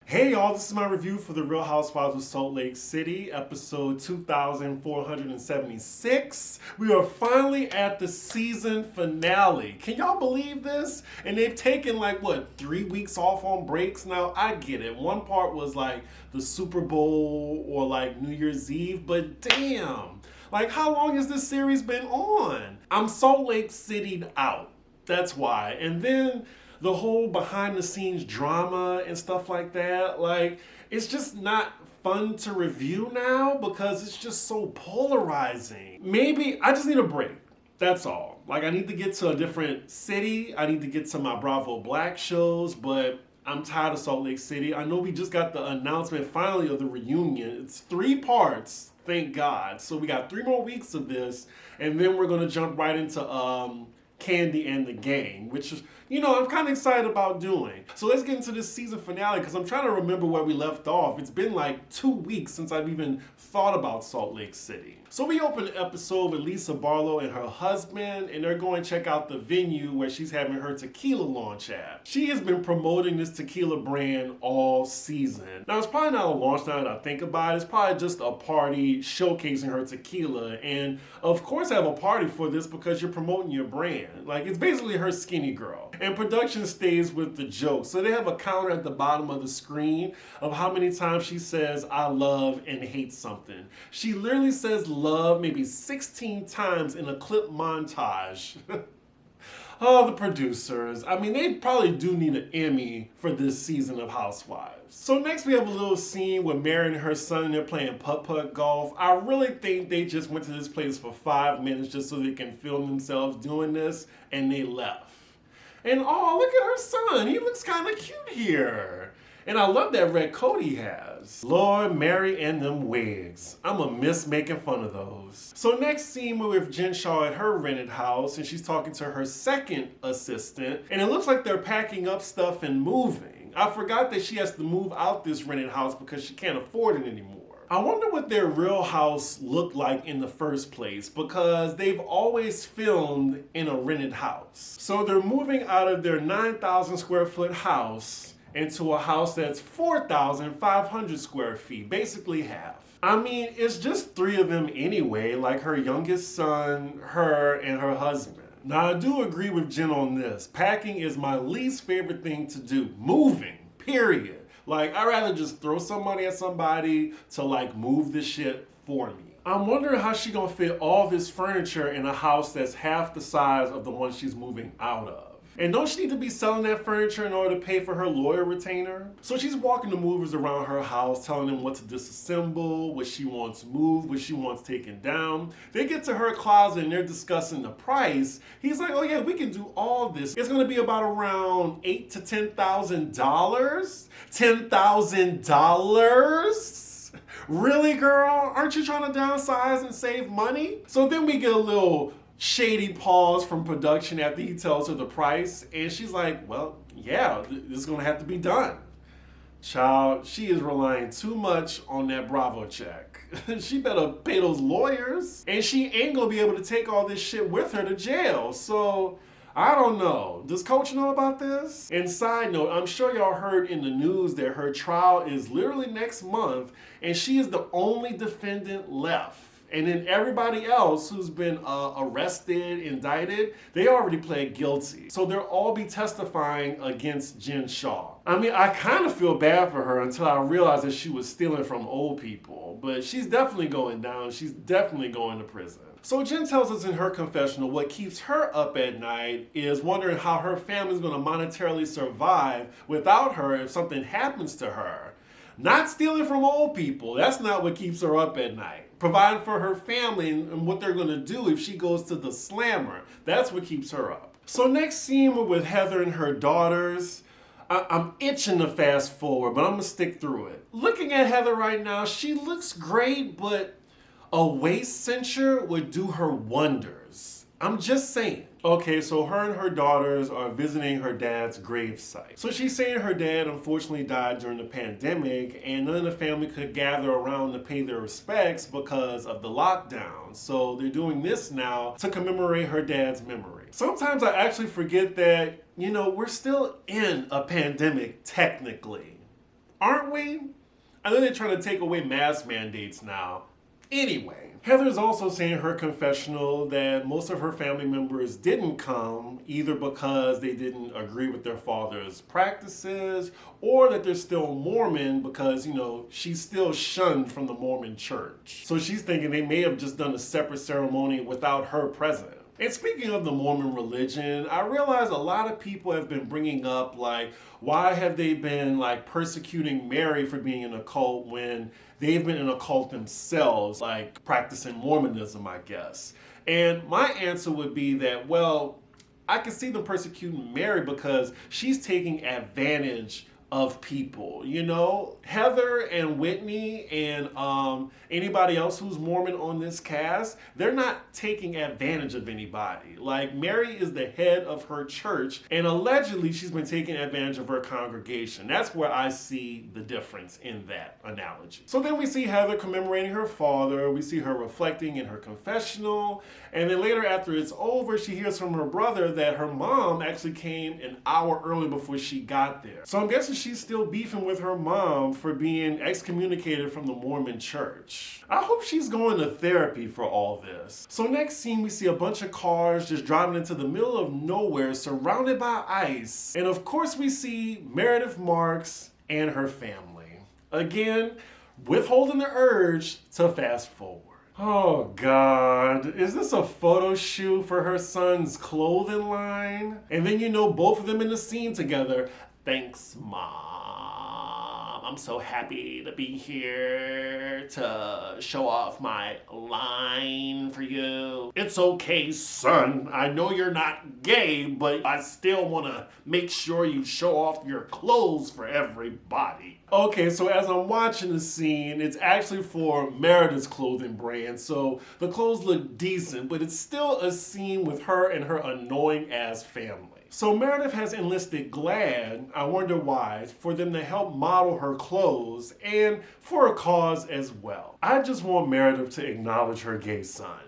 Hey y'all, this is my review for the Real Housewives of Salt Lake City, episode 2476. We are finally at the season finale. Can y'all believe this? And they've taken 3 weeks off on breaks? Now, I get it. One part was like the Super Bowl or like New Year's Eve, but damn. How long has this series been on? I'm Salt Lake City'd out. That's why. And then the whole behind the scenes drama and stuff like that, it's just not fun to review now because it's just so polarizing. Maybe I just need a break. That's all. I need to get to a different city. I need to get to my Bravo Black shows, but I'm tired of Salt Lake City. I know we just got the announcement finally of the reunion. It's 3 parts, thank God. So we got 3 more weeks of this, and then we're gonna jump right into Candy and the Gang, which is, I'm kind of excited about doing. So let's get into this season finale because I'm trying to remember where we left off. It's been 2 weeks since I've even thought about Salt Lake City. So we open the episode with Lisa Barlow and her husband, and they're going to check out the venue where she's having her tequila launch at. She has been promoting this tequila brand all season. Now, it's probably not a launch now that I think about it. It's probably just a party showcasing her tequila. And of course, I have a party for this because you're promoting your brand. It's basically her skinny girl. And production stays with the joke. So they have a counter at the bottom of the screen of how many times she says, I love and hate something. She literally says love maybe 16 times in a clip montage. Oh, the producers. They probably do need an Emmy for this season of Housewives. So next we have a little scene with Mary and her son. They're playing putt-putt golf. I really think they just went to this place for 5 minutes just so they can film themselves doing this, and they left. And oh, look at her son. He looks kind of cute here. And I love that red coat he has. Lord, Mary and them wigs. I'ma miss making fun of those. So next scene, we're with Jen Shah at her rented house, and she's talking to her second assistant, and it looks like they're packing up stuff and moving. I forgot that she has to move out this rented house because she can't afford it anymore. I wonder what their real house looked like in the first place because they've always filmed in a rented house. So they're moving out of their 9,000 square foot house into a house that's 4,500 square feet, basically half. It's just 3 of them anyway, her youngest son, her, and her husband. Now, I do agree with Jen on this. Packing is my least favorite thing to do. Moving, period. I'd rather just throw some money at somebody to move this shit for me. I'm wondering how she gonna fit all this furniture in a house that's half the size of the one she's moving out of. And don't she need to be selling that furniture in order to pay for her lawyer retainer? So she's walking the movers around her house, telling them what to disassemble, what she wants moved, what she wants taken down. They get to her closet and they're discussing the price. He's like, oh yeah, we can do all this. It's gonna be about around $8,000 to $10,000. $10,000? Really, girl? Aren't you trying to downsize and save money? So then we get a little shady pause from production after he tells her the price, and she's like, well, yeah, this is gonna have to be done. Child, she is relying too much on that Bravo check. She better pay those lawyers, and she ain't gonna be able to take all this shit with her to jail. So I don't know. Does Coach know about this? And side note, I'm sure y'all heard in the news that her trial is literally next month, and she is the only defendant left. And then everybody else who's been arrested, indicted, they already pled guilty. So they'll all be testifying against Jen Shah. I kind of feel bad for her until I realized that she was stealing from old people. But she's definitely going down. She's definitely going to prison. So Jen tells us in her confessional what keeps her up at night is wondering how her family's going to monetarily survive without her if something happens to her. Not stealing from old people. That's not what keeps her up at night. Providing for her family and what they're gonna do if she goes to the slammer. That's what keeps her up. So next scene, we're with Heather and her daughters. I'm itching to fast forward, but I'm gonna stick through it. Looking at Heather right now, she looks great, but a waist cincher would do her wonders. I'm just saying. Okay, so her and her daughters are visiting her dad's gravesite. So she's saying her dad unfortunately died during the pandemic and none of the family could gather around to pay their respects because of the lockdown. So they're doing this now to commemorate her dad's memory. Sometimes I actually forget that, we're still in a pandemic technically. Aren't we? I know they're trying to take away mask mandates now. Anyway, Heather's also saying in her confessional that most of her family members didn't come either because they didn't agree with their father's practices or that they're still Mormon because, she's still shunned from the Mormon church. So she's thinking they may have just done a separate ceremony without her present. And speaking of the Mormon religion, I realize a lot of people have been bringing up, why have they been, persecuting Mary for being in a cult when they've been in a cult themselves, practicing Mormonism, I guess. And my answer would be that, I can see them persecuting Mary because she's taking advantage of people, Heather and Whitney and anybody else who's Mormon on this cast, they're not taking advantage of anybody. Mary is the head of her church, and allegedly she's been taking advantage of her congregation. That's where I see the difference in that analogy. So then we see Heather commemorating her father, we see her reflecting in her confessional, and then later after it's over, she hears from her brother that her mom actually came an hour early before she got there. So I'm guessing she's still beefing with her mom for being excommunicated from the Mormon church. I hope she's going to therapy for all this. So next scene, we see a bunch of cars just driving into the middle of nowhere surrounded by ice. And of course we see Meredith Marks and her family. Again, withholding the urge to fast forward. Oh God, is this a photo shoot for her son's clothing line? And then both of them in the scene together. Thanks, Mom. I'm so happy to be here to show off my line for you. It's okay, son. I know you're not gay, but I still want to make sure you show off your clothes for everybody. Okay, so as I'm watching the scene, it's actually for Meredith's clothing brand, so the clothes look decent, but it's still a scene with her and her annoying ass family. So Meredith has enlisted GLAAD, I wonder why, for them to help model her clothes and for a cause as well. I just want Meredith to acknowledge her gay son.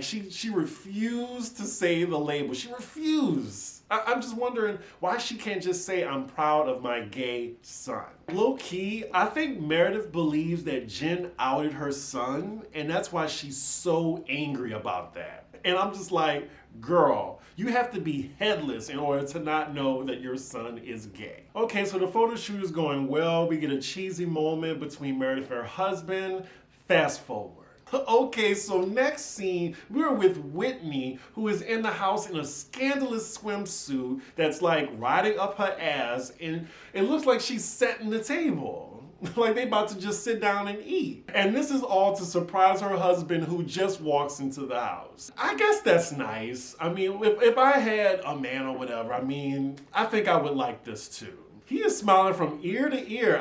She refused to say the label. She refused. I'm just wondering why she can't just say, I'm proud of my gay son. Low key, I think Meredith believes that Jen outed her son, and that's why she's so angry about that. And I'm just like, girl, you have to be headless in order to not know that your son is gay. Okay, so the photo shoot is going well. We get a cheesy moment between Meredith and her husband. Fast forward. Okay, so next scene, we're with Whitney, who is in the house in a scandalous swimsuit that's riding up her ass, and it looks like she's setting the table. They about to just sit down and eat. And this is all to surprise her husband who just walks into the house. I guess that's nice. I mean, if I had a man or whatever, I think I would like this too. He is smiling from ear to ear.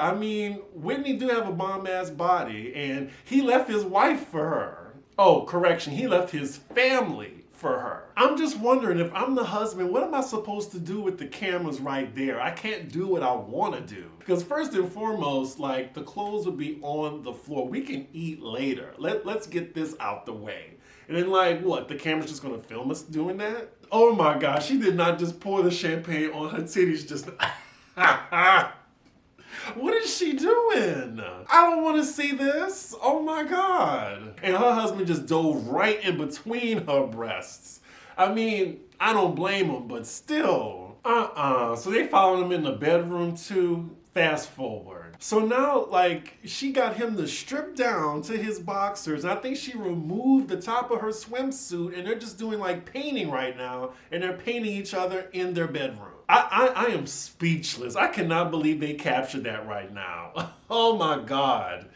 Whitney do have a bomb-ass body, and he left his wife for her. Oh, correction, he left his family for her. I'm just wondering, if I'm the husband, what am I supposed to do with the cameras right there? I can't do what I want to do. Because first and foremost, the clothes would be on the floor. We can eat later. Let's get this out the way. And then what, the camera's just gonna film us doing that? Oh my gosh, she did not just pour the champagne on her titties just... What is she doing? I don't want to see this. Oh my God. And her husband just dove right in between her breasts. I don't blame him, but still. So they followed him in the bedroom too. Fast forward. So now, she got him to strip down to his boxers. And I think she removed the top of her swimsuit, and they're just doing painting right now. And they're painting each other in their bedroom. I am speechless. I cannot believe they captured that right now. Oh my God.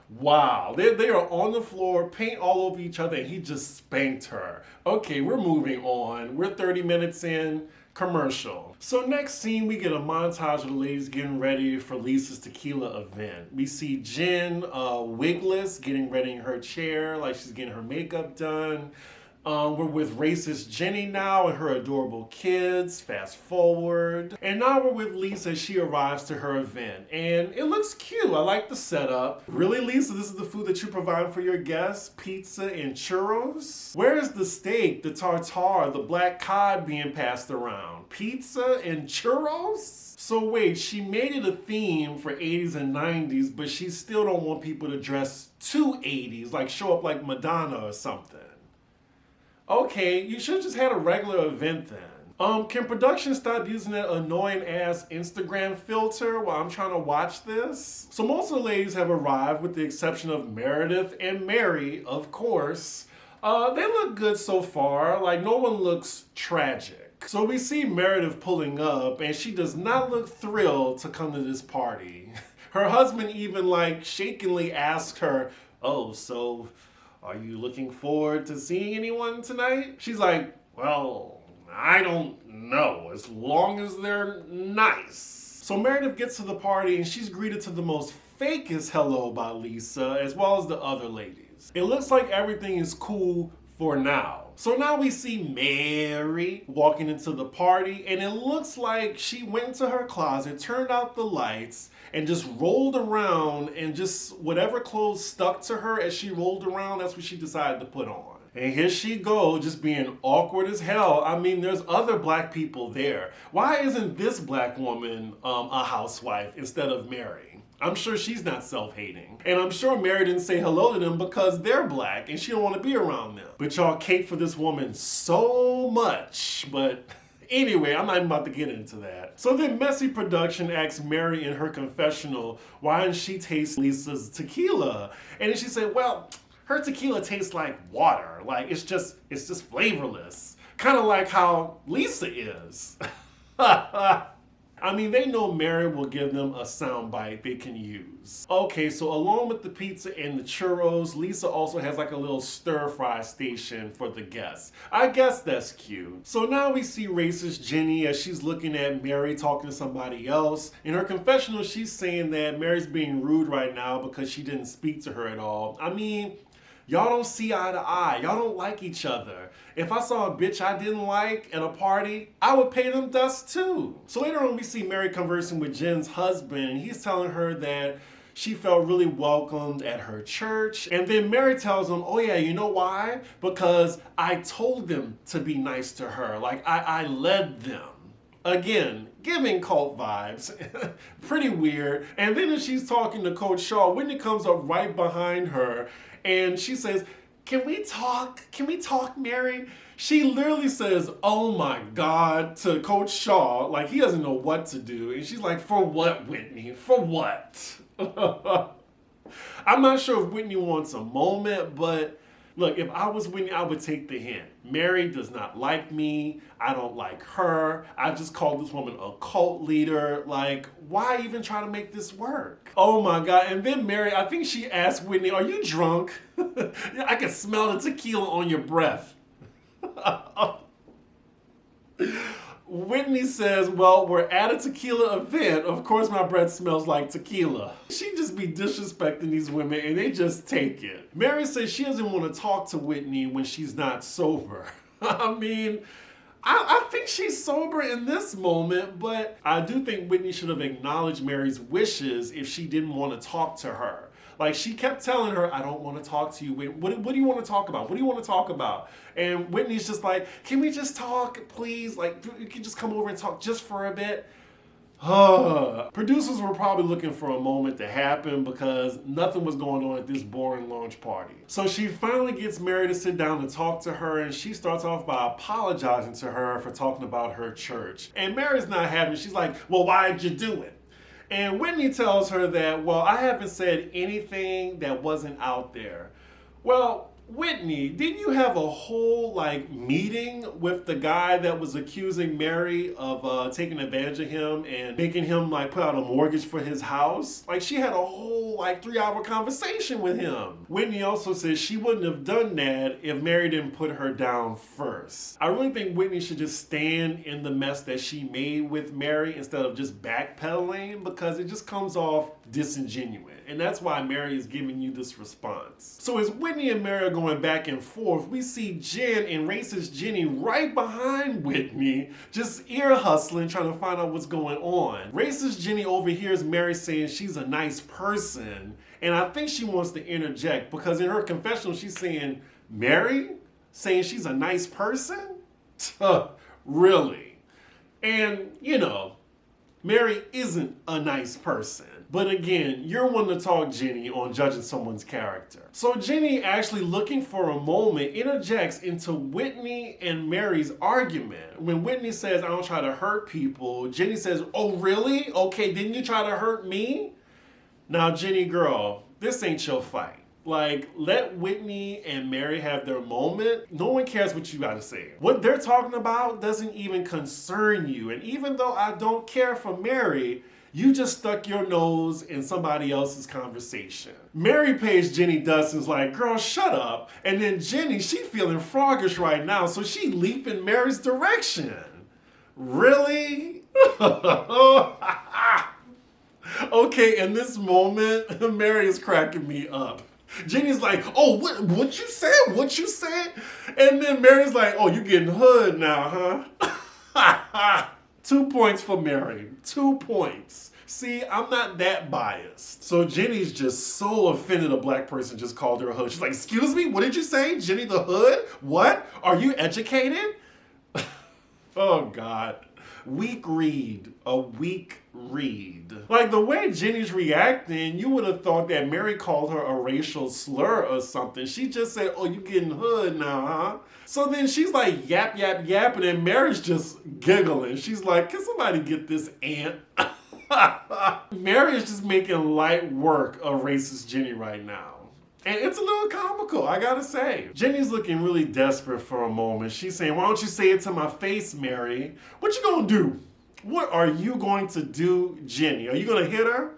Wow. They are on the floor, paint all over each other, and he just spanked her. Okay, we're moving on. We're 30 minutes in. Commercial. So next scene, we get a montage of the ladies getting ready for Lisa's tequila event. We see Jen wigless, getting ready in her chair, she's getting her makeup done. We're with racist Jennie now and her adorable kids. Fast forward. And now we're with Lisa as she arrives to her event. And it looks cute. I like the setup. Really, Lisa, this is the food that you provide for your guests? Pizza and churros? Where's the steak, the tartare, the black cod being passed around? Pizza and churros? So wait, she made it a theme for 80s and 90s, but she still don't want people to dress too 80s, like show up like Madonna or something. Okay, you should have just had a regular event then. Can production stop using that annoying ass Instagram filter while I'm trying to watch this? So most of the ladies have arrived with the exception of Meredith and Mary, of course. They look good so far, like no one looks tragic. So we see Meredith pulling up and she does not look thrilled to come to this party. Her husband even like shakingly asked her, "Oh, so are you looking forward to seeing anyone tonight?" She's like, "Well, I don't know, as long as they're nice." So Meredith gets to the party and she's greeted to the most fakest hello by Lisa, as well as the other ladies. It looks like everything is cool for now. So now we see Mary walking into the party, and it looks like she went into her closet, turned out the lights, and just rolled around, and just whatever clothes stuck to her as she rolled around, that's what she decided to put on. And here she goes, just being awkward as hell. I mean, there's other black people there. Why isn't this black woman a housewife instead of Mary? I'm sure she's not self-hating. And I'm sure Mary didn't say hello to them because they're black and she don't want to be around them. But y'all cape for this woman so much. But anyway, I'm not even about to get into that. So then messy production asks Mary in her confessional, why didn't she taste Lisa's tequila? And then she said, well, her tequila tastes like water. Like it's just flavorless. Kind of like how Lisa is. I mean, they know Mary will give them a soundbite they can use. Okay, so along with the pizza and the churros, Lisa also has like a little stir-fry station for the guests. I guess that's cute. So now we see racist Jennie as she's looking at Mary talking to somebody else. In her confessional, she's saying that Mary's being rude right now because she didn't speak to her at all. I mean, y'all don't see eye to eye. Y'all don't like each other. If I saw a bitch I didn't like at a party, I would pay them dust too. So later on we see Mary conversing with Jen's husband. He's telling her that she felt really welcomed at her church. And then Mary tells him, oh yeah, you know why? Because I told them to be nice to her. Like I led them. Again, giving cult vibes. Pretty weird. And then as she's talking to Coach Shah, Whitney comes up right behind her and she says, can we talk? Can we talk, Mary? She literally says, oh my God, to Coach Shah, like he doesn't know what to do. And she's like, for what, Whitney? For what? I'm not sure if Whitney wants a moment, but look, if I was Whitney, I would take the hint. Mary does not like me. I don't like her. I just called this woman a cult leader. Like, why even try to make this work? Oh my God. And then Mary, I think she asked Whitney, are you drunk? I can smell the tequila on your breath. Whitney says, well, we're at a tequila event. Of course my breath smells like tequila. She just be disrespecting these women and they just take it. Mary says she doesn't want to talk to Whitney when she's not sober. I mean, I think she's sober in this moment, but I do think Whitney should have acknowledged Mary's wishes if she didn't want to talk to her. Like she kept telling her, I don't want to talk to you. What do you want to talk about? What do you want to talk about? And Whitney's just like, can we just talk, please? Like, you can just come over and talk just for a bit. Producers were probably looking for a moment to happen because nothing was going on at this boring launch party. So she finally gets Mary to sit down and talk to her, and she starts off by apologizing to her for talking about her church. And Mary's not having it. She's like, well, why did you do it? And Whitney tells her that, well, I haven't said anything that wasn't out there. Well, Whitney, didn't you have a whole meeting with the guy that was accusing Mary of taking advantage of him and making him put out a mortgage for his house? Like she had a whole 3-hour conversation with him. Whitney also says she wouldn't have done that if Mary didn't put her down first. I really think Whitney should just stand in the mess that she made with Mary instead of just backpedaling because it just comes off disingenuous. And that's why Mary is giving you this response. So as Whitney and Mary are going going back and forth, we see Jen and racist Jennie right behind Whitney, just ear hustling, trying to find out what's going on. Racist Jennie overhears Mary saying she's a nice person, and I think she wants to interject because in her confessional she's saying, Mary? Saying she's a nice person? Really? And, you know, Mary isn't a nice person. But again, you're one to talk, Jennie, on judging someone's character. So Jennie, actually looking for a moment, interjects into Whitney and Mary's argument. When Whitney says, I don't try to hurt people, Jennie says, oh really? Okay, didn't you try to hurt me? Now, Jennie girl, this ain't your fight. Like, let Whitney and Mary have their moment. No one cares what you gotta say. What they're talking about doesn't even concern you. And even though I don't care for Mary, you just stuck your nose in somebody else's conversation. Mary pays Jennie Dustin's like, girl, shut up. And then Jennie, she feeling froggish right now, so she leap in Mary's direction. Really? Okay, in this moment, Mary is cracking me up. Jennie's like, oh, what you said? What you said? And then Mary's like, oh, you getting hood now, huh? 2 points for Mary. 2 points. See, I'm not that biased. So Jennie's just so offended a black person just called her a hood. She's like, excuse me, what did you say? Jennie the hood? What? Are you educated? Oh, God. Weak read. A weak read. Like, the way Jennie's reacting, you would have thought that Mary called her a racial slur or something. She just said, oh, you getting hood now, huh? So then she's like, yap, yap, yap, and then Mary's just giggling. She's like, can somebody get this ant? Mary is just making light work of racist Jennie right now. And it's a little comical, I gotta say. Jennie's looking really desperate for a moment. She's saying, why don't you say it to my face, Mary? What you gonna do? What are you going to do, Jennie? Are you gonna hit her?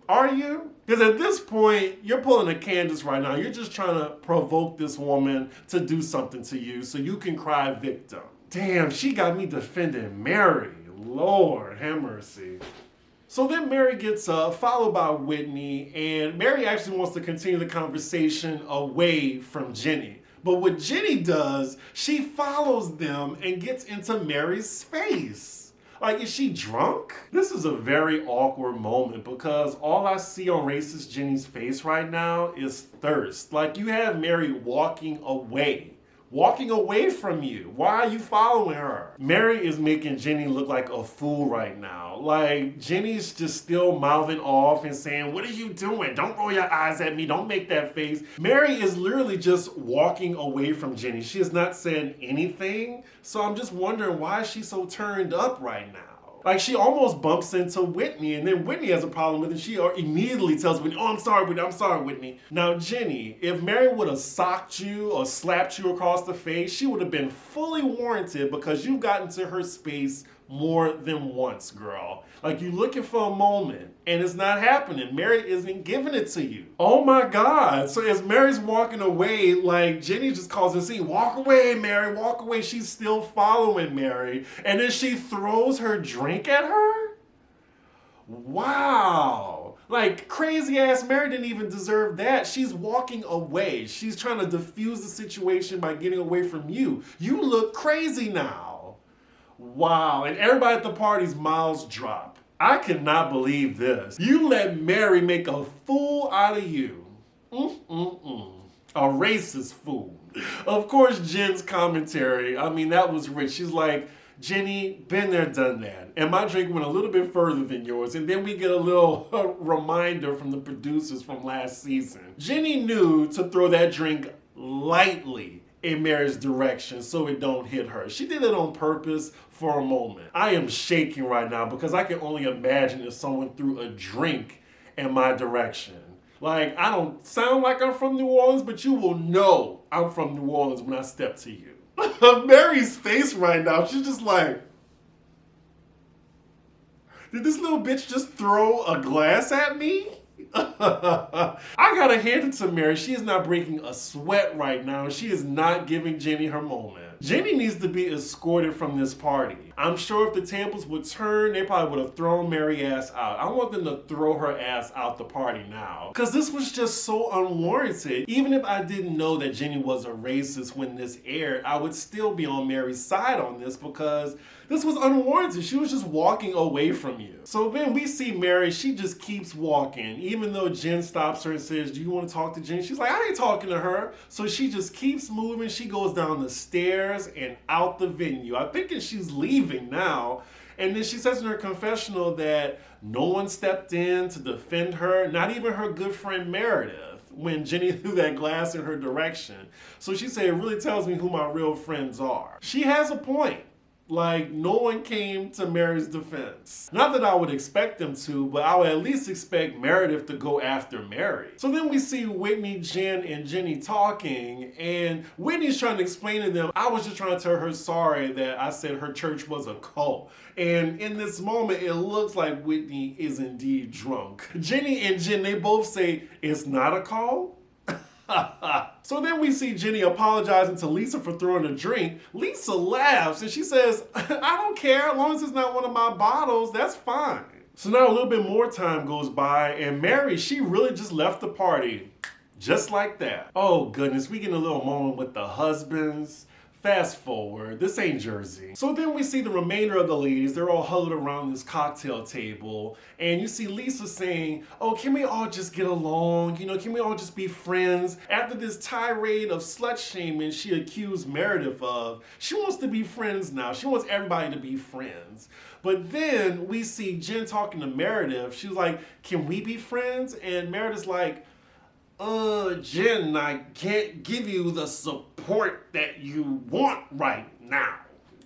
Are you? Because at this point, you're pulling a Candace right now. You're just trying to provoke this woman to do something to you so you can cry victim. Damn, she got me defending Mary. Lord, have mercy. So then Mary gets up, followed by Whitney, and Mary actually wants to continue the conversation away from Jennie. But what Jennie does, she follows them and gets into Mary's space. Like, is she drunk? This is a very awkward moment because all I see on racist Jennie's face right now is thirst. Like, you have Mary walking away from you. Why are you following her? Mary is making Jennie look like a fool right now. Like, Jennie's just still mouthing off and saying, what are you doing? Don't roll your eyes at me. Don't make that face. Mary is literally just walking away from Jennie. She has not said anything. So I'm just wondering, why is she so turned up right now? Like, she almost bumps into Whitney, and then Whitney has a problem with it. She immediately tells Whitney, oh, I'm sorry, Whitney. Now, Jennie, if Mary would have socked you or slapped you across the face, she would have been fully warranted because you've gotten to her space more than once, girl. Like, you're looking for a moment, and it's not happening. Mary isn't giving it to you. Oh my God. So as Mary's walking away, like, Jennie just calls and says, walk away, Mary, walk away. She's still following Mary. And then she throws her drink at her? Wow. Like, crazy ass Mary didn't even deserve that. She's walking away. She's trying to diffuse the situation by getting away from you. You look crazy now. Wow, and everybody at the party's mouths drop. I cannot believe this. You let Mary make a fool out of you. A racist fool. Of course, Jen's commentary, I mean, that was rich. She's like, Jennie, been there, done that. And my drink went a little bit further than yours. And then we get a little reminder from the producers from last season. Jennie knew to throw that drink lightly in Mary's direction so it don't hit her. She did it on purpose for a moment. I am shaking right now because I can only imagine if someone threw a drink in my direction. Like, I don't sound like I'm from New Orleans, but you will know I'm from New Orleans when I step to you. Mary's face right now, she's just like, did this little bitch just throw a glass at me? I gotta hand it to Mary. She is not breaking a sweat right now. She is not giving Jennie her moment. Jennie needs to be escorted from this party. I'm sure if the tables would turn, they probably would have thrown Mary ass out. I want them to throw her ass out the party now. Because this was just so unwarranted. Even if I didn't know that Jennie was a racist when this aired, I would still be on Mary's side on this because this was unwarranted. She was just walking away from you. So then we see Mary, she just keeps walking. Even though Jen stops her and says, do you want to talk to Jen? She's like, I ain't talking to her. So she just keeps moving. She goes down the stairs and out the venue. I'm thinking she's leaving now. And then she says in her confessional that no one stepped in to defend her, not even her good friend Meredith, when Jennie threw that glass in her direction. So she said, it really tells me who my real friends are. She has a point. Like, no one came to Mary's defense. Not that I would expect them to, but I would at least expect Meredith to go after Mary. So then we see Whitney, Jen, and Jennie talking, and Whitney's trying to explain to them, I was just trying to tell her sorry that I said her church was a cult. And in this moment, it looks like Whitney is indeed drunk. Jennie and Jen, they both say, it's not a cult? So then we see Jennie apologizing to Lisa for throwing a drink. Lisa laughs and she says, I don't care, as long as it's not one of my bottles, that's fine. So now a little bit more time goes by and Mary, she really just left the party. Just like that. Oh goodness, we get a little moment with the husbands. Fast forward, this ain't Jersey. So then we see the remainder of the ladies, they're all huddled around this cocktail table, and you see Lisa saying, oh, can we all just get along? You know, can we all just be friends? After this tirade of slut shaming she accused Meredith of, she wants to be friends now. She wants everybody to be friends. But then we see Jen talking to Meredith. She was like, can we be friends? And Meredith's like, Jen, I can't give you the support that you want right now.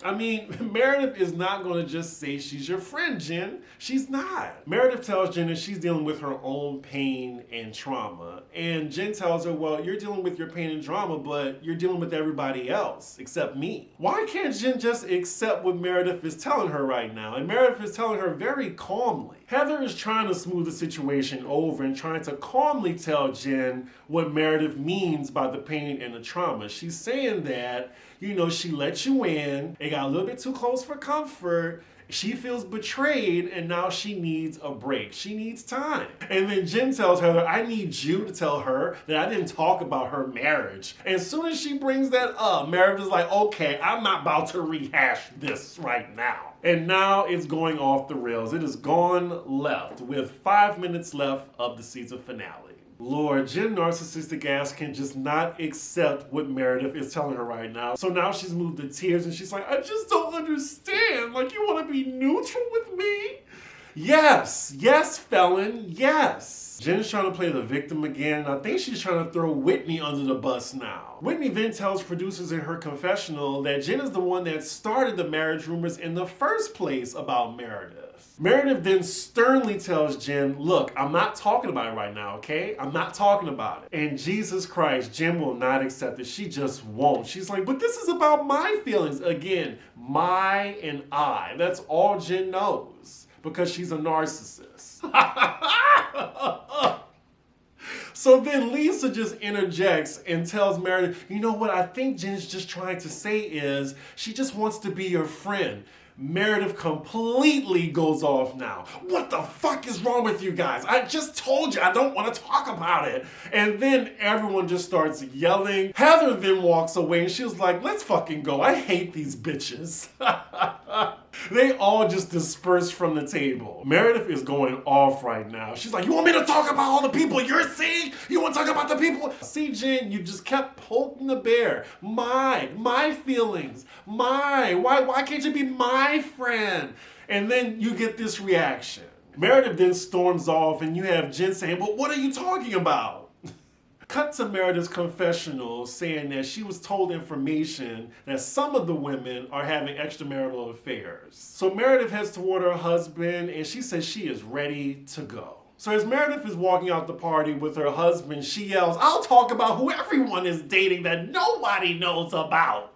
I mean, Meredith is not going to just say she's your friend, Jen. She's not. Meredith tells Jen that she's dealing with her own pain and trauma. And Jen tells her, well, you're dealing with your pain and trauma, but you're dealing with everybody else except me. Why can't Jen just accept what Meredith is telling her right now? And Meredith is telling her very calmly. Heather is trying to smooth the situation over and trying to calmly tell Jen what Meredith means by the pain and the trauma. She's saying that, you know, she let you in, it got a little bit too close for comfort, she feels betrayed, and now she needs a break. She needs time. And then Jen tells Heather, I need you to tell her that I didn't talk about her marriage. And as soon as she brings that up, Meredith is like, okay, I'm not about to rehash this right now. And now it's going off the rails. It has gone left with 5 minutes left of the season finale. Lord, Jen narcissistic ass can just not accept what Meredith is telling her right now. So now she's moved to tears and she's like, I just don't understand. Like, you want to be neutral with me? Yes, felon, yes. Jen is trying to play the victim again, and I think she's trying to throw Whitney under the bus now. Whitney then tells producers in her confessional that Jen is the one that started the marriage rumors in the first place about Meredith. Meredith then sternly tells Jen, look, I'm not talking about it right now, okay? I'm not talking about it. And Jesus Christ, Jen will not accept it. She just won't. She's like, but this is about my feelings. Again, my and I. That's all Jen knows because she's a narcissist. So then Lisa just interjects and tells Meredith, you know what I think Jen's just trying to say is she just wants to be your friend. Meredith completely goes off now. What the fuck is wrong with you guys? I just told you I don't want to talk about it. And then everyone just starts yelling. Heather then walks away and she was like, let's fucking go. I hate these bitches. They all just disperse from the table. Meredith is going off right now. She's like, you want me to talk about all the people you're seeing? You want to talk about the people? See, Jen, you just kept poking the bear. My feelings, why can't you be my friend? And then you get this reaction. Meredith then storms off and you have Jen saying, well, what are you talking about? Cut to Meredith's confessional saying that she was told information that some of the women are having extramarital affairs. So Meredith heads toward her husband and she says she is ready to go. So as Meredith is walking out the party with her husband, she yells, I'll talk about who everyone is dating that nobody knows about.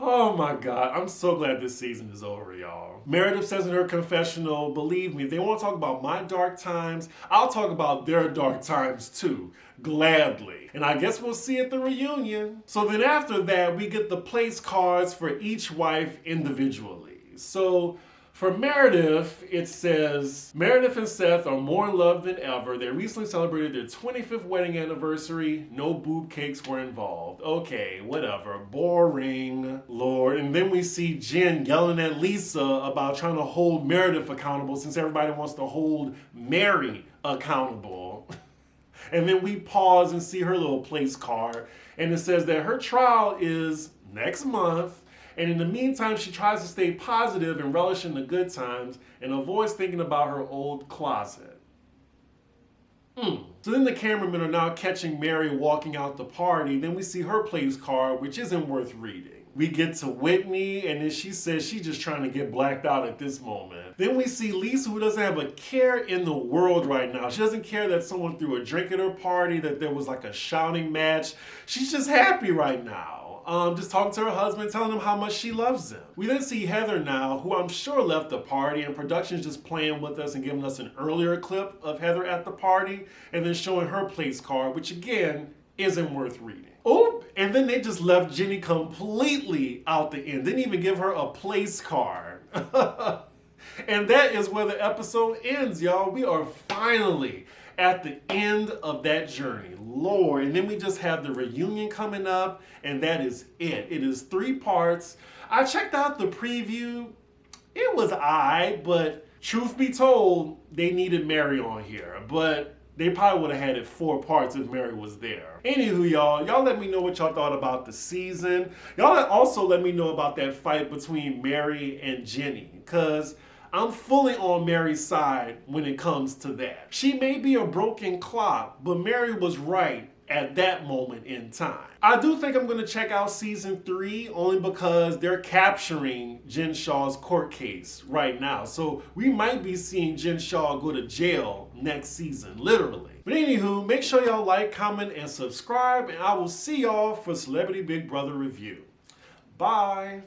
Oh my God, I'm so glad this season is over, y'all. Meredith says in her confessional, believe me, if they want to talk about my dark times, I'll talk about their dark times too, gladly. And I guess we'll see at the reunion. So then after that, we get the place cards for each wife individually. So for Meredith, it says, Meredith and Seth are more in love than ever. They recently celebrated their 25th wedding anniversary. No boob cakes were involved. Okay, whatever. Boring. Lord. And then we see Jen yelling at Lisa about trying to hold Meredith accountable since everybody wants to hold Mary accountable. And then we pause and see her little place card. And it says that her trial is next month. And in the meantime, she tries to stay positive and relish in the good times and avoids thinking about her old closet. So then the cameramen are now catching Mary walking out the party. Then we see her place card, which isn't worth reading. We get to Whitney, and then she says she's just trying to get blacked out at this moment. Then we see Lisa, who doesn't have a care in the world right now. She doesn't care that someone threw a drink at her party, that there was like a shouting match. She's just happy right now. Just talking to her husband, telling him how much she loves him. We then see Heather now, who I'm sure left the party, and production's just playing with us and giving us an earlier clip of Heather at the party, and then showing her place card, which again, isn't worth reading. Oh, and then they just left Jennie completely out the end. Didn't even give her a place card. And that is where the episode ends, y'all. We are finally at the end of that journey. Lord. And then we just have the reunion coming up, and that is it. It is 3 parts. I checked out the preview. It was aight, but truth be told, they needed Mary on here. But they probably would have had it 4 parts if Mary was there. Anywho, y'all let me know what y'all thought about the season. Y'all also let me know about that fight between Mary and Jennie, because I'm fully on Mary's side when it comes to that. She may be a broken clock, but Mary was right at that moment in time. I do think I'm going to check out season 3 only because they're capturing Jen Shah's court case right now. So we might be seeing Jen Shah go to jail next season, literally. But anywho, make sure y'all like, comment, and subscribe, and I will see y'all for Celebrity Big Brother Review. Bye.